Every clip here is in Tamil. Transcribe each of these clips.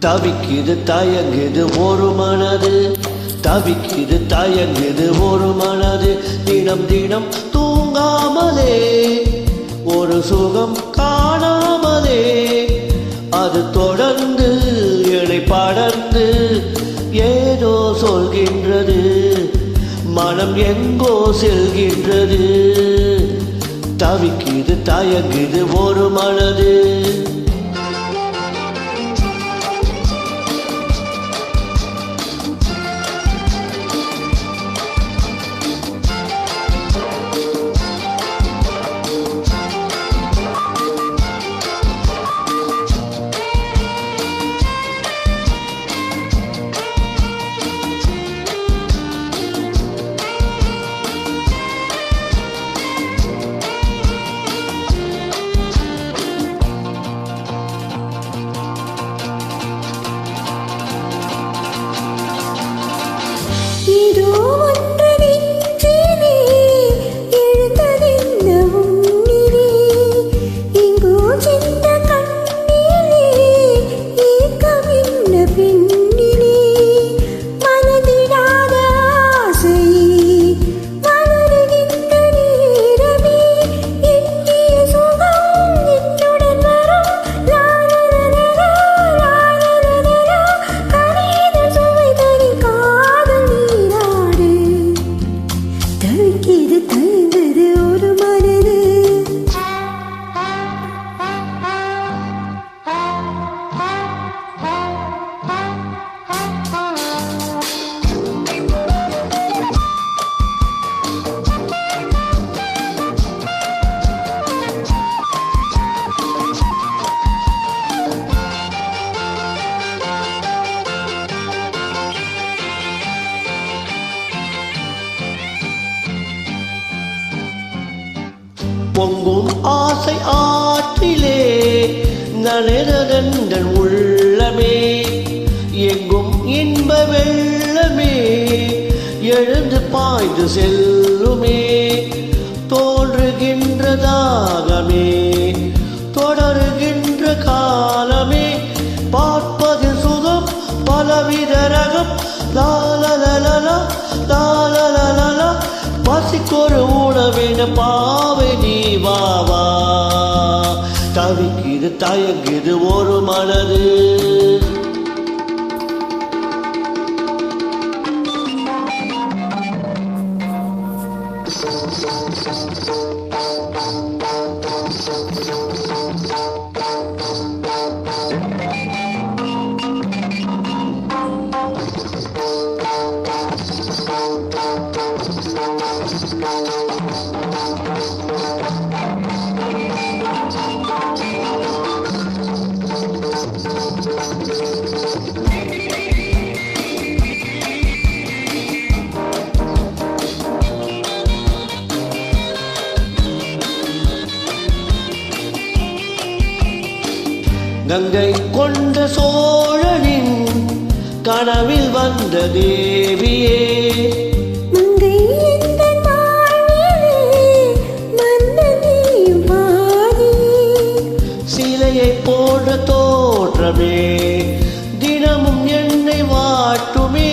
தவிக்குது தயங்குது ஒரு மனது, தவிக்குது தயங்குது ஒரு மனது, தினம் தினம் தூங்காமலே ஒரு சுகம் காணாமலே, அது தொடர்ந்து என்னை படர்ந்து ஏதோ சொல்கின்றது, மனம் எங்கோ செல்கின்றது. தவிக்குது தயங்குது ஒரு மனது. பொங்கும் ஆசை ஆற்றிலே நனைததென்றன் உள்ளமே, எங்கும் இன்ப வெள்ளமே எழுந்து பாய்ந்து செல்லுமே, தோன்றுகின்ற தாகமே தொடருகின்ற காலமே, பார்ப்பது சுகம் பலவித ரகம், லாலலலலா லாலலலலா, பசிக்கொரு உணவென பாவை நீ வாவா. தவிக்குது தயங்குது ஒரு மனது. கங்கை கொண்ட சோழனின் கனவில் வந்த தேவியே, சிலையை போன்ற தோற்றமே தினமும் என்னை வாட்டுமே,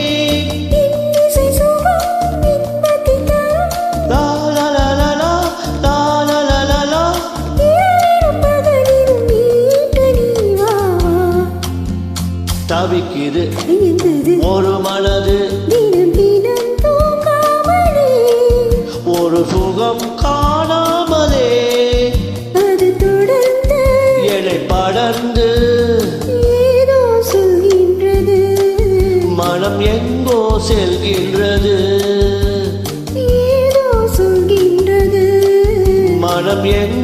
தவிக்குது ஒரு மனது, ஒரு சுகம் காணாமலே, அது தொடர்ந்து என்னை படர்ந்து ஏதோ சொல்கின்றது, மனம் எங்கோ செல்கின்றது, ஏதோ சொல்கின்றது, மனம் எங்கோ